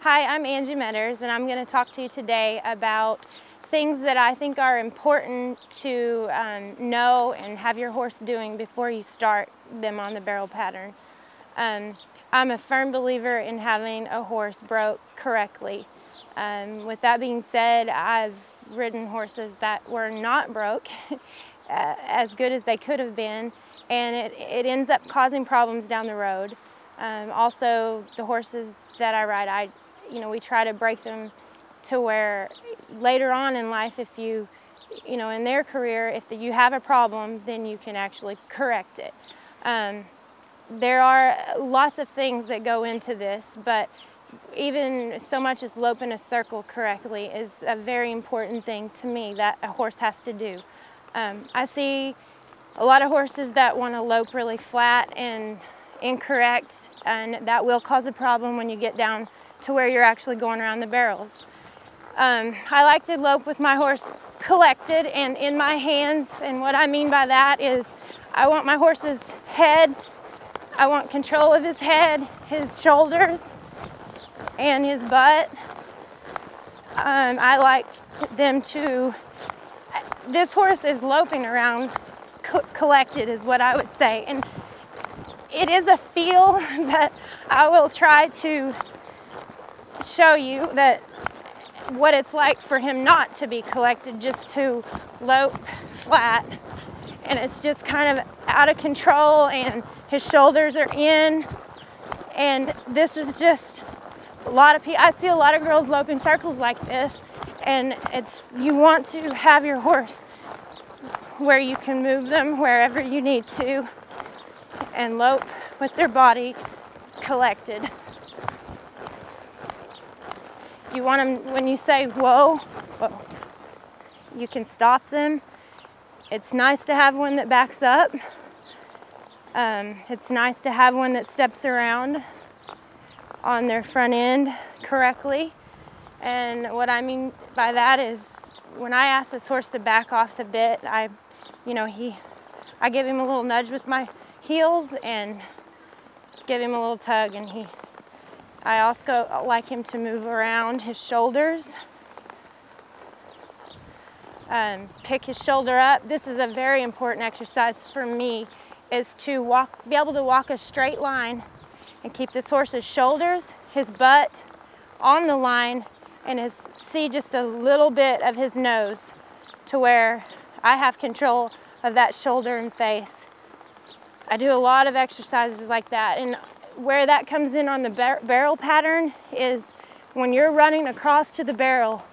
Hi, I'm Angie and I'm going to talk to you today about things that I think are important to know and have your horse doing before you start them on the barrel pattern. I'm a firm believer in having a horse broke correctly. With that being said, I've ridden horses that were not broke as good as they could have been, and it ends up causing problems down the road. Also, the horses that I ride, we try to break them to where later on in life, if you in their career, if you have a problem, then you can actually correct it. There are lots of things that go into this, but even so much as loping a circle correctly is a very important thing to me that a horse has to do. I see a lot of horses that want to lope really flat and incorrect, and that will cause a problem when you get down to where you're actually going around the barrels. I like to lope with my horse collected and in my hands, and what I mean by that is I want my horse's head, I want control of his head, his shoulders, and his butt. I like them to, this horse is loping around collected is what I would say, and it is a feel that I will try to show you that what it's like for him not to be collected, just to lope flat, and it's just kind of out of control and his shoulders are in, and this is just a lot of people. I see a lot of girls lope in circles like this, and you want to have your horse where you can move them wherever you need to and lope with their body collected. You want them, when you say whoa, whoa, you can stop them. It's nice to have one that backs up. It's nice to have one that steps around on their front end correctly. And what I mean by that is when I ask this horse to back off the bit, I give him a little nudge with my heels and give him a little tug, and I also like him to move around his shoulders. Pick his shoulder up. This is a very important exercise for me, is to be able to walk a straight line and keep this horse's shoulders, his butt on the line, and see just a little bit of his nose to where I have control of that shoulder and face. I do a lot of exercises like that, and where that comes in on the barrel pattern is when you're running across to the barrel,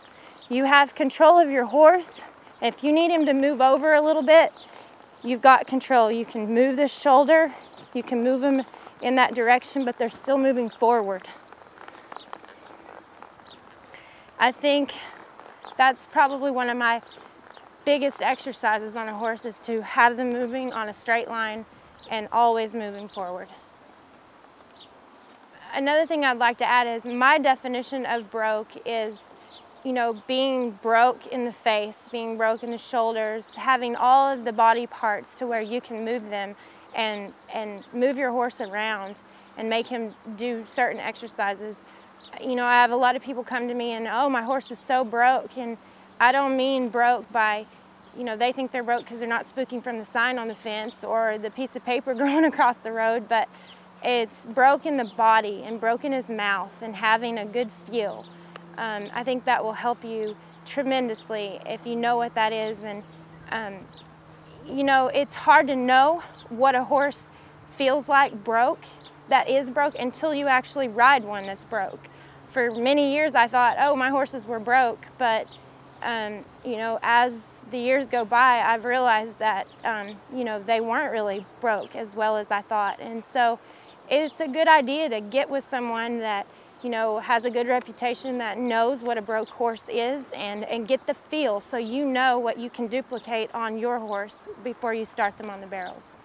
you have control of your horse. If you need him to move over a little bit, you've got control. You can move this shoulder, you can move him in that direction, but they're still moving forward. I think that's probably one of my biggest exercises on a horse, is to have them moving on a straight line and always moving forward. Another thing I'd like to add is my definition of broke is, being broke in the face, being broke in the shoulders, having all of the body parts to where you can move them and move your horse around and make him do certain exercises. I have a lot of people come to me and, oh, my horse is so broke, and I don't mean broke by, they think they're broke because they're not spooking from the sign on the fence or the piece of paper growing across the road, but it's broke in the body and broke in his mouth and having a good feel. I think that will help you tremendously if you know what that is. And, it's hard to know what a horse feels like that is broke, until you actually ride one that's broke. For many years I thought, oh, my horses were broke, but as the years go by, I've realized that, they weren't really broke as well as I thought. And so it's a good idea to get with someone that, has a good reputation, that knows what a broke horse is, and get the feel so you know what you can duplicate on your horse before you start them on the barrels.